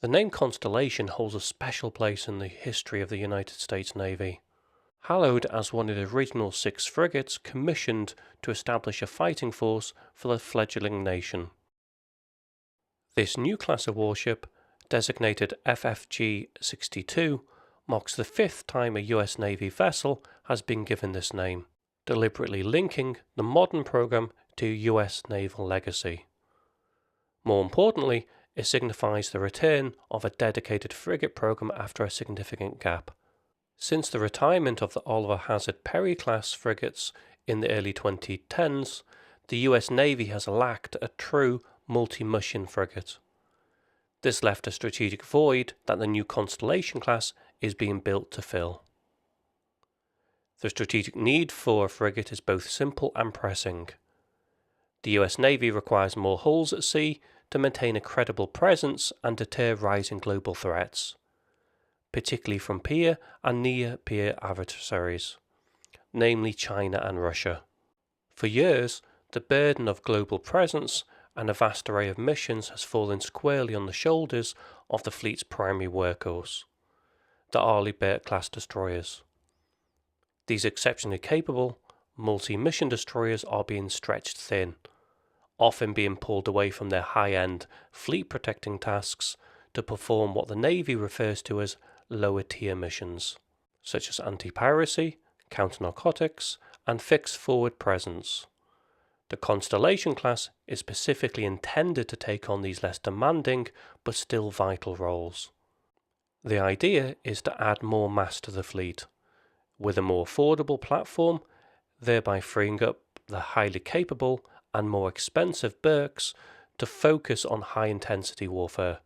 The name Constellation holds a special place in the history of the United States Navy. Hallowed as one of the original 6 frigates commissioned to establish a fighting force for the fledgling nation. This new class of warship, designated FFG-62, marks the 5th time a US Navy vessel has been given this name, deliberately linking the modern program to US naval legacy. More importantly, it signifies the return of a dedicated frigate program after a significant gap. Since the retirement of the Oliver Hazard Perry class frigates in the early 2010s, the US Navy has lacked a true multi-mission frigate. This left a strategic void that the new Constellation-class is being built to fill. The strategic need for a frigate is both simple and pressing. The US Navy requires more hulls at sea to maintain a credible presence and deter rising global threats, particularly from peer and near-peer adversaries, namely China and Russia. For years, the burden of global presence and a vast array of missions has fallen squarely on the shoulders of the fleet's primary workhorse, the Arleigh Burke class destroyers. These exceptionally capable, multi-mission destroyers are being stretched thin, often being pulled away from their high-end fleet-protecting tasks to perform what the Navy refers to as lower-tier missions, such as anti-piracy, counter-narcotics, and fixed forward presence. The Constellation class is specifically intended to take on these less demanding but still vital roles. The idea is to add more mass to the fleet, with a more affordable platform, thereby freeing up the highly capable and more expensive Burkes to focus on high-intensity warfare,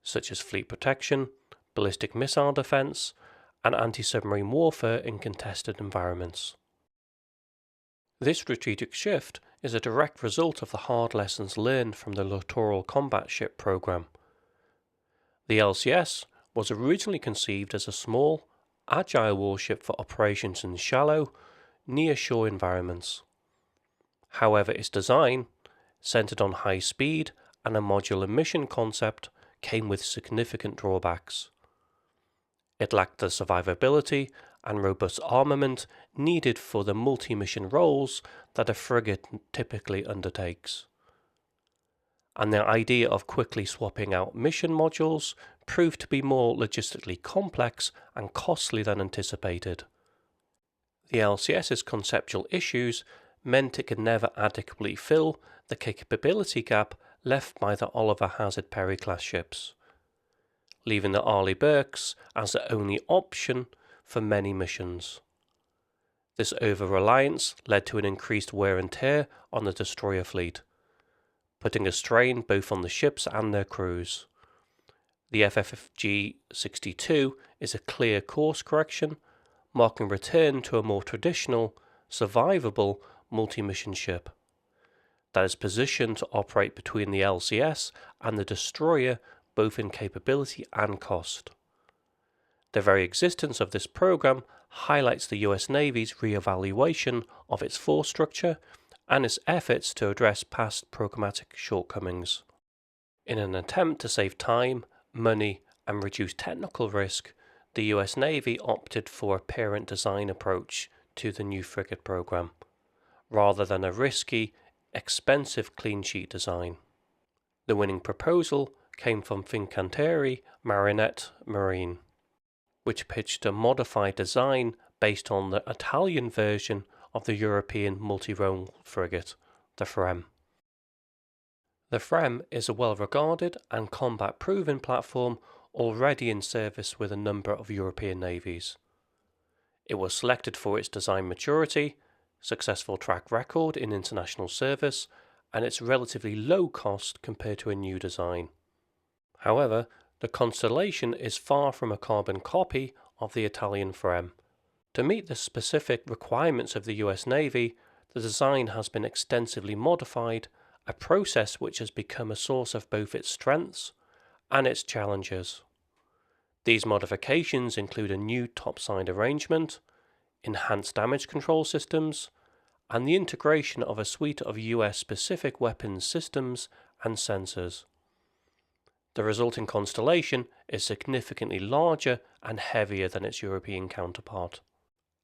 such as fleet protection, ballistic missile defense, and anti-submarine warfare in contested environments. This strategic shift is a direct result of the hard lessons learned from the Littoral Combat Ship program. The LCS was originally conceived as a small, agile warship for operations in shallow, near-shore environments. However, its design, centered on high speed and a modular mission concept, came with significant drawbacks. It lacked the survivability and robust armament needed for the multi-mission roles that a frigate typically undertakes. And the idea of quickly swapping out mission modules proved to be more logistically complex and costly than anticipated. The LCS's conceptual issues meant it could never adequately fill the capability gap left by the Oliver Hazard Perry class ships, leaving the Arleigh Burkes as the only option for many missions. This over-reliance led to an increased wear and tear on the destroyer fleet, putting a strain both on the ships and their crews. The FFG-62 is a clear course correction, marking return to a more traditional, survivable multi-mission ship that is positioned to operate between the LCS and the destroyer both in capability and cost. The very existence of this program highlights the US Navy's re-evaluation of its force structure and its efforts to address past programmatic shortcomings. In an attempt to save time, money, and reduce technical risk, the US Navy opted for a parent design approach to the new frigate program, rather than a risky, expensive clean sheet design. The winning proposal came from Fincantieri Marinette Marine, which pitched a modified design based on the Italian version of the European multi-role frigate, the FREMM. The FREMM is a well-regarded and combat-proven platform already in service with a number of European navies. It was selected for its design maturity, successful track record in international service, and its relatively low cost compared to a new design. However, the Constellation is far from a carbon copy of the Italian FREMM. To meet the specific requirements of the US Navy, the design has been extensively modified, a process which has become a source of both its strengths and its challenges. These modifications include a new topside arrangement, enhanced damage control systems, and the integration of a suite of US-specific weapons systems and sensors. The resulting Constellation is significantly larger and heavier than its European counterpart.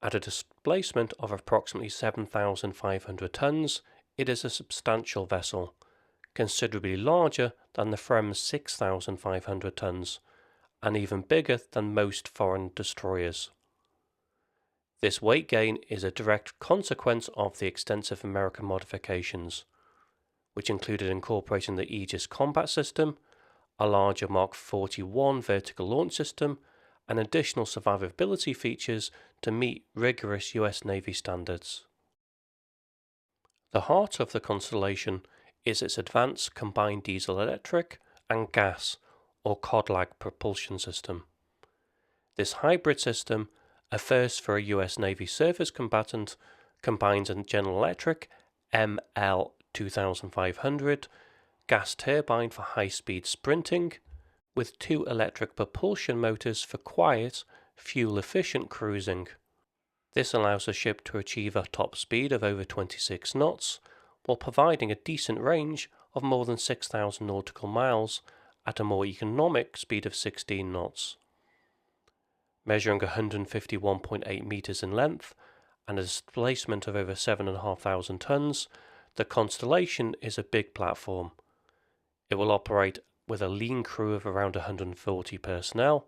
At a displacement of approximately 7,500 tons, it is a substantial vessel, considerably larger than the FREMM's 6,500 tons, and even bigger than most foreign destroyers. This weight gain is a direct consequence of the extensive American modifications, which included incorporating the Aegis Combat System, a larger Mark 41 vertical launch system, and additional survivability features to meet rigorous US Navy standards. The heart of the Constellation is its advanced combined diesel-electric and gas or COD-like propulsion system. This hybrid system, a first for a US Navy surface combatant, combines a General Electric ML 2500 gas turbine for high-speed sprinting with 2 electric propulsion motors for quiet, fuel-efficient cruising. This allows the ship to achieve a top speed of over 26 knots while providing a decent range of more than 6,000 nautical miles at a more economic speed of 16 knots. Measuring 151.8 meters in length and a displacement of over 7,500 tons, the Constellation is a big platform. It will operate with a lean crew of around 140 personnel,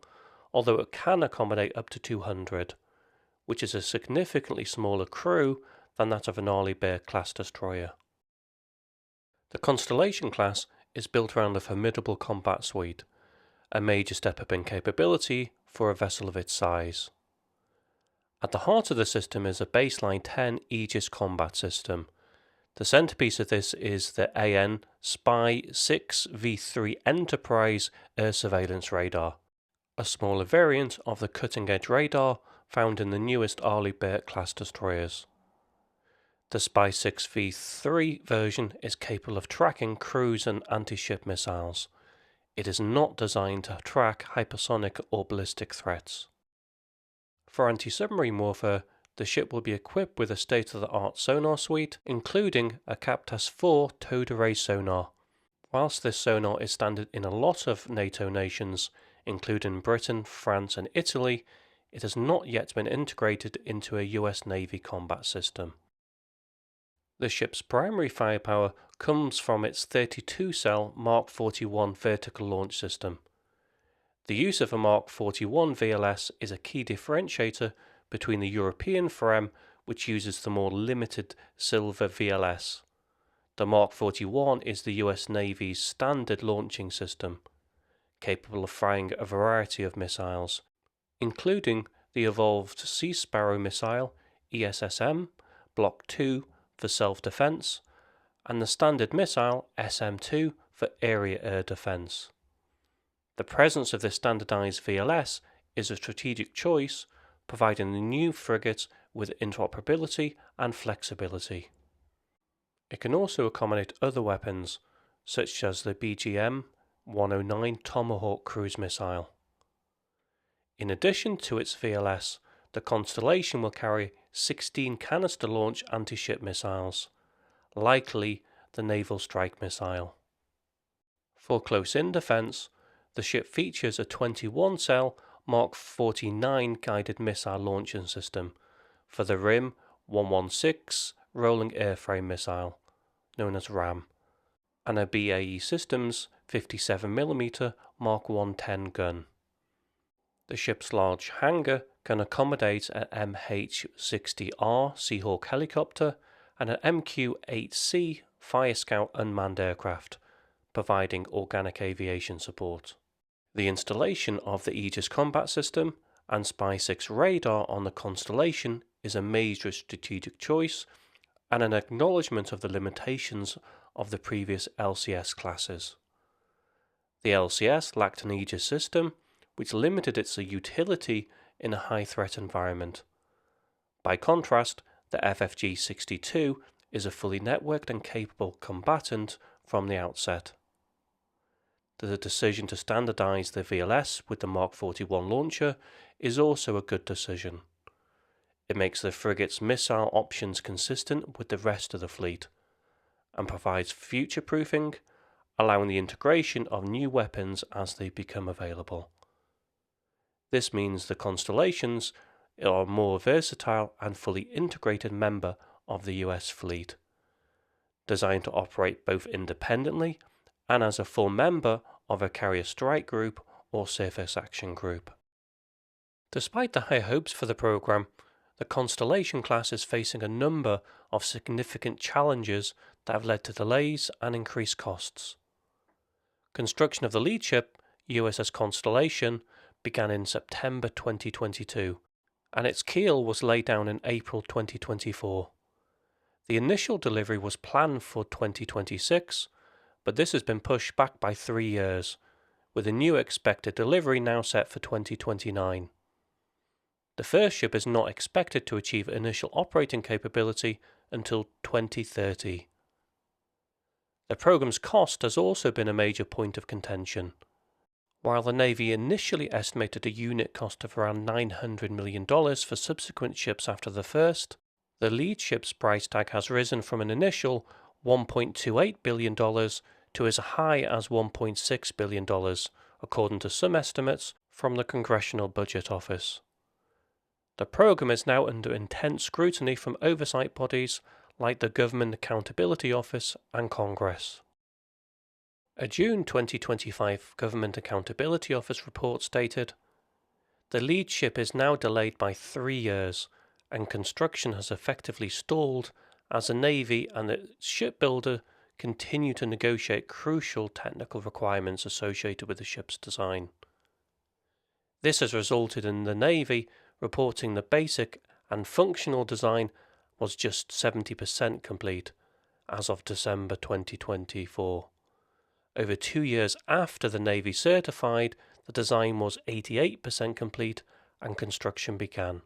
although it can accommodate up to 200, which is a significantly smaller crew than that of an Arleigh Burke class destroyer. The Constellation-class is built around a formidable combat suite, a major step up in capability for a vessel of its size. At the heart of the system is a baseline 10 Aegis Combat System. The centerpiece of this is the AN Spy 6V3 Enterprise Air Surveillance Radar, a smaller variant of the cutting-edge radar found in the newest Arleigh Burke class destroyers. The Spy 6V3 version is capable of tracking cruise and anti-ship missiles. It is not designed to track hypersonic or ballistic threats. For anti-submarine warfare, the ship will be equipped with a state-of-the-art sonar suite, including a Captas 4 towed array sonar. Whilst this sonar is standard in a lot of NATO nations, including Britain, France and Italy, it has not yet been integrated into a US Navy combat system. The ship's primary firepower comes from its 32-cell Mark 41 vertical launch system. The use of a Mark 41 VLS is a key differentiator between the European FREMM, which uses the more limited silver VLS. The Mark 41 is the US Navy's standard launching system, capable of firing a variety of missiles, including the evolved Sea Sparrow missile, ESSM, Block 2 for self-defense, and the standard missile, SM-2, for area air defense. The presence of this standardized VLS is a strategic choice, providing the new frigates with interoperability and flexibility. It can also accommodate other weapons, such as the BGM-109 Tomahawk cruise missile. In addition to its VLS, the Constellation will carry 16 canister-launch anti-ship missiles, likely the Naval strike missile. For close-in defense, the ship features a 21-cell Mark 49 guided missile launching system for the RIM 116 rolling airframe missile, known as RAM, and a BAE Systems 57mm Mark 110 gun. The ship's large hangar can accommodate an MH-60R Seahawk helicopter and an MQ-8C Fire Scout unmanned aircraft, providing organic aviation support. The installation of the Aegis Combat System and Spy 6 radar on the Constellation is a major strategic choice and an acknowledgement of the limitations of the previous LCS classes. The LCS lacked an Aegis system, which limited its utility in a high-threat environment. By contrast, the FFG-62 is a fully networked and capable combatant from the outset. The decision to standardize the VLS with the Mark 41 launcher is also a good decision. It makes the frigate's missile options consistent with the rest of the fleet, and provides future-proofing allowing the integration of new weapons as they become available. This means the Constellations are a more versatile and fully integrated member of the US fleet, designed to operate both independently and as a full member of a carrier strike group or surface action group. Despite the high hopes for the program, the Constellation-class is facing a number of significant challenges that have led to delays and increased costs. Construction of the lead ship, USS Constellation, began in September 2022, and its keel was laid down in April 2024. The initial delivery was planned for 2026, but this has been pushed back by 3 years, with a new expected delivery now set for 2029. The first ship is not expected to achieve initial operating capability until 2030. The program's cost has also been a major point of contention. While the Navy initially estimated a unit cost of around $900 million for subsequent ships after the first, the lead ship's price tag has risen from an initial $1.28 billion to as high as $1.6 billion, according to some estimates from the Congressional Budget Office. The program is now under intense scrutiny from oversight bodies like the Government Accountability Office and Congress. A June 2025 Government Accountability Office report stated, "The lead ship is now delayed by 3 years, and construction has effectively stalled as the Navy and the shipbuilder continue to negotiate crucial technical requirements associated with the ship's design." This has resulted in the Navy reporting the basic and functional design was just 70% complete as of December 2024. Over 2 years after the Navy certified, the design was 88% complete and construction began.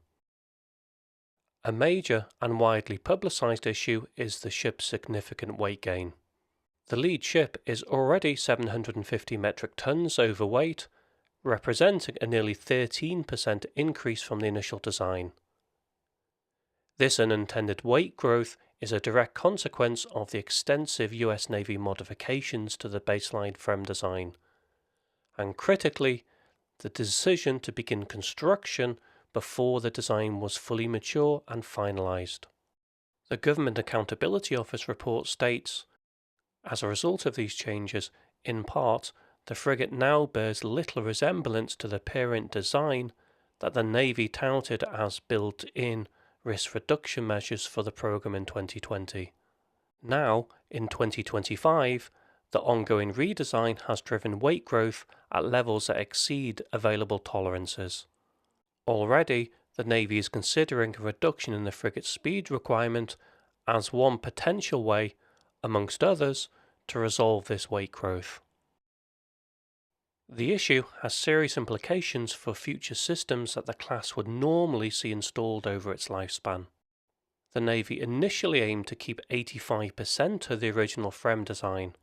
A major and widely publicised issue is the ship's significant weight gain. The lead ship is already 750 metric tons overweight, representing a nearly 13% increase from the initial design. This unintended weight growth is a direct consequence of the extensive US Navy modifications to the baseline FREMM design, and critically, the decision to begin construction before the design was fully mature and finalised. The Government Accountability Office report states, as a result of these changes, in part, the frigate now bears little resemblance to the parent design that the Navy touted as built-in risk reduction measures for the program in 2020. Now, in 2025, the ongoing redesign has driven weight growth at levels that exceed available tolerances. Already, the Navy is considering a reduction in the frigate's speed requirement as one potential way, amongst others, to resolve this weight growth. The issue has serious implications for future systems that the class would normally see installed over its lifespan. The Navy initially aimed to keep 85% of the original FREMM design.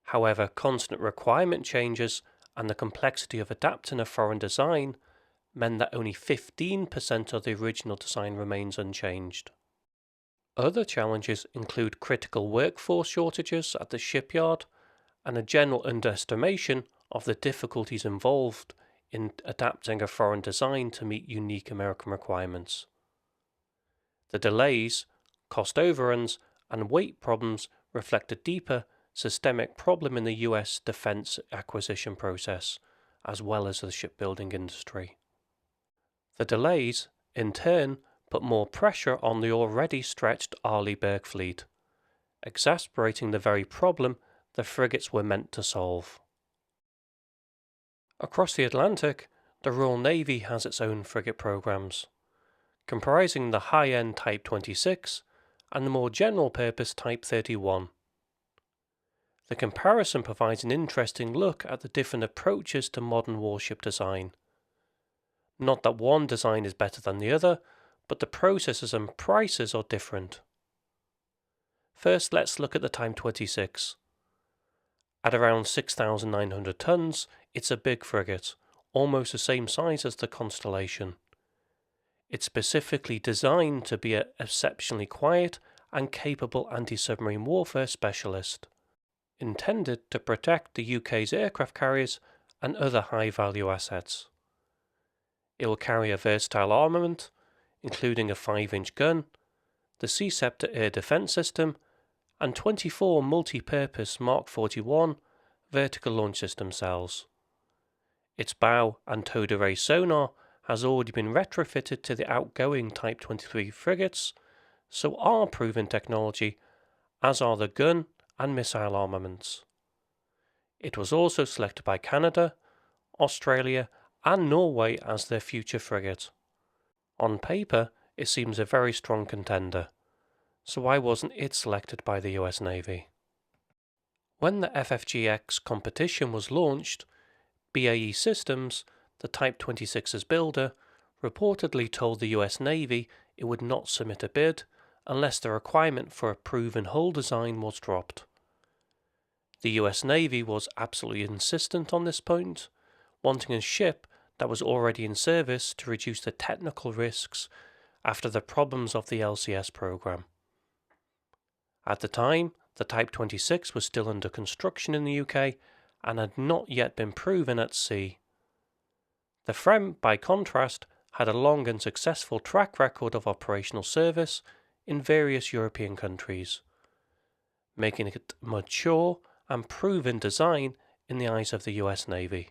However, constant requirement changes and the complexity of adapting a foreign design meant that only 15% of the original design remains unchanged. Other challenges include critical workforce shortages at the shipyard and a general underestimation of the difficulties involved in adapting a foreign design to meet unique American requirements. The delays, cost overruns, and weight problems reflect a deeper, systemic problem in the US defense acquisition process, as well as the shipbuilding industry. The delays, in turn, put more pressure on the already stretched Arleigh Burke fleet, exacerbating the very problem the frigates were meant to solve. Across the Atlantic, the Royal Navy has its own frigate programs, comprising the high-end Type 26 and the more general-purpose Type 31. The comparison provides an interesting look at the different approaches to modern warship design. Not that one design is better than the other, but the processes and prices are different. First, let's look at the Type 26. At around 6,900 tons, it's a big frigate, almost the same size as the Constellation. It's specifically designed to be an exceptionally quiet and capable anti-submarine warfare specialist. intended to protect the UK's aircraft carriers and other high-value assets. It will carry a versatile armament, including a 5-inch gun, the Sea Scepter air defence system, and 24 multi-purpose Mark 41 vertical launch system cells. Its bow and towed array sonar has already been retrofitted to the outgoing Type 23 frigates, so are proven technology, as are the gun and missile armaments. It was also selected by Canada, Australia and Norway as their future frigate. On paper, it seems a very strong contender, so why wasn't it selected by the US Navy? When the FFGX competition was launched, BAE Systems, the Type 26's builder, reportedly told the US Navy it would not submit a bid unless the requirement for a proven hull design was dropped. The US Navy was absolutely insistent on this point, wanting a ship that was already in service to reduce the technical risks after the problems of the LCS program. At the time, the Type 26 was still under construction in the UK and had not yet been proven at sea. The FREMM, by contrast, had a long and successful track record of operational service in various European countries, making it a mature and proven design in the eyes of the US Navy.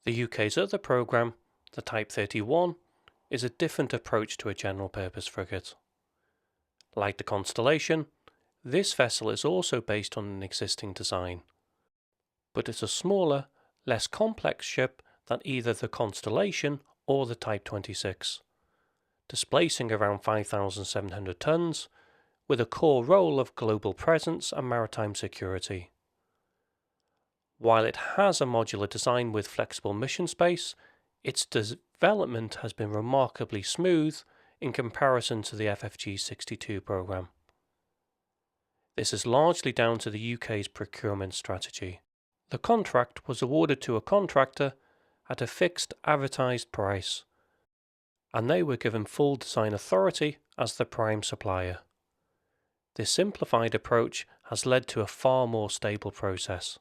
The UK's other programme, the Type 31, is a different approach to a general-purpose frigate. Like the Constellation, this vessel is also based on an existing design, but it's a smaller, less complex ship than either the Constellation or the Type 26, displacing around 5,700 tons, with a core role of global presence and maritime security. While it has a modular design with flexible mission space, its development has been remarkably smooth in comparison to the FFG-62 programme. This is largely down to the UK's procurement strategy. The contract was awarded to a contractor at a fixed advertised price, and they were given full design authority as the prime supplier. This simplified approach has led to a far more stable process,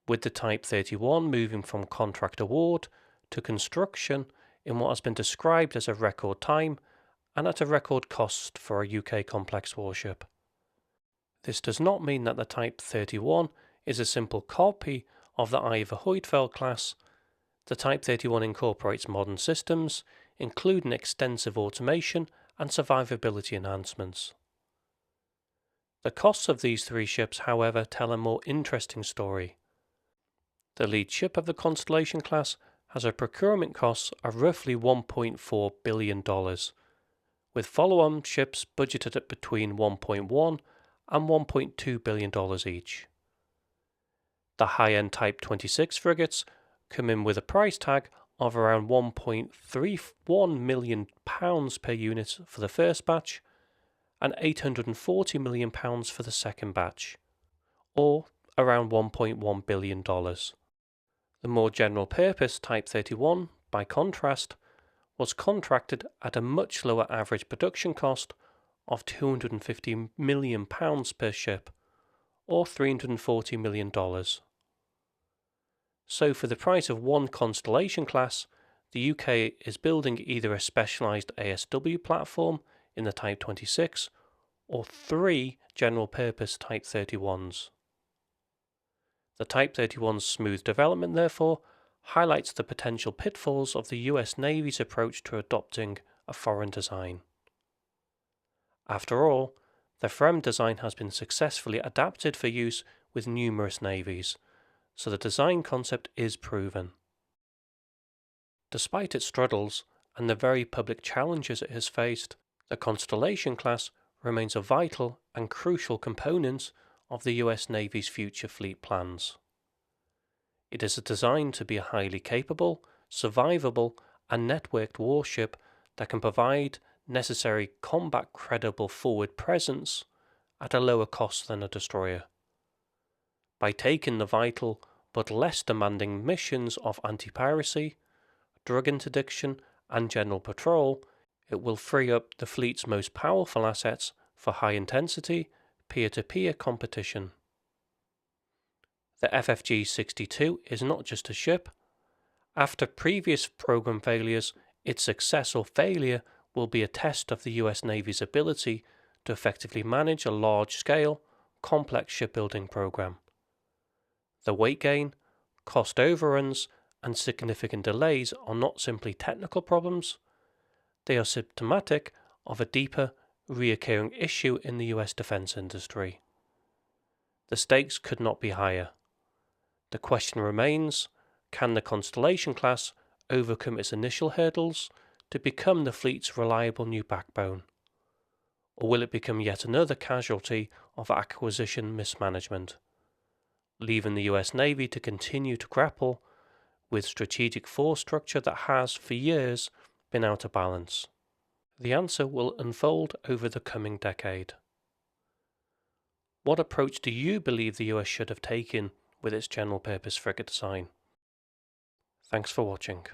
with the Type 31 moving from contract award to construction in what has been described as a record time and at a record cost for a UK complex warship. This does not mean that the Type 31 is a simple copy of the Iver Huitfeldt class. The Type 31 incorporates modern systems, including extensive automation and survivability enhancements. The costs of these three ships, however, tell a more interesting story. The lead ship of the Constellation class has a procurement cost of roughly $1.4 billion, with follow-on ships budgeted at between $1.1 and $1.2 billion each. The high-end Type 26 frigates come in with a price tag of around £1.31 million per unit for the first batch and £840 million for the second batch, or around $1.1 billion. The more general-purpose Type 31, by contrast, was contracted at a much lower average production cost of £250 million per ship, or $340 million. So for the price of one Constellation class, the UK is building either a specialised ASW platform in the Type 26 or 3 general-purpose Type 31s. The Type 31's smooth development, therefore, highlights the potential pitfalls of the US Navy's approach to adopting a foreign design. After all, the FREMM design has been successfully adapted for use with numerous navies, so the design concept is proven. Despite its struggles and the very public challenges it has faced, the Constellation class remains a vital and crucial component of the US Navy's future fleet plans. It is designed to be a highly capable, survivable, and networked warship that can provide necessary combat-credible forward presence at a lower cost than a destroyer. By taking the vital but less demanding missions of anti-piracy, drug interdiction, and general patrol, it will free up the fleet's most powerful assets for high-intensity, peer-to-peer competition. The FFG-62 is not just a ship. After previous program failures, its success or failure will be a test of the US Navy's ability to effectively manage a large-scale, complex shipbuilding program. The weight gain, cost overruns, and significant delays are not simply technical problems. They are symptomatic of a deeper, recurring issue in the US defense industry. The stakes could not be higher. The question remains, can the Constellation-class overcome its initial hurdles to become the fleet's reliable new backbone? Or will it become yet another casualty of acquisition mismanagement, leaving the US Navy to continue to grapple with strategic force structure that has, for years, been out of balance? The answer will unfold over the coming decade. What approach do you believe the US should have taken with its general purpose frigate design? Thanks for watching.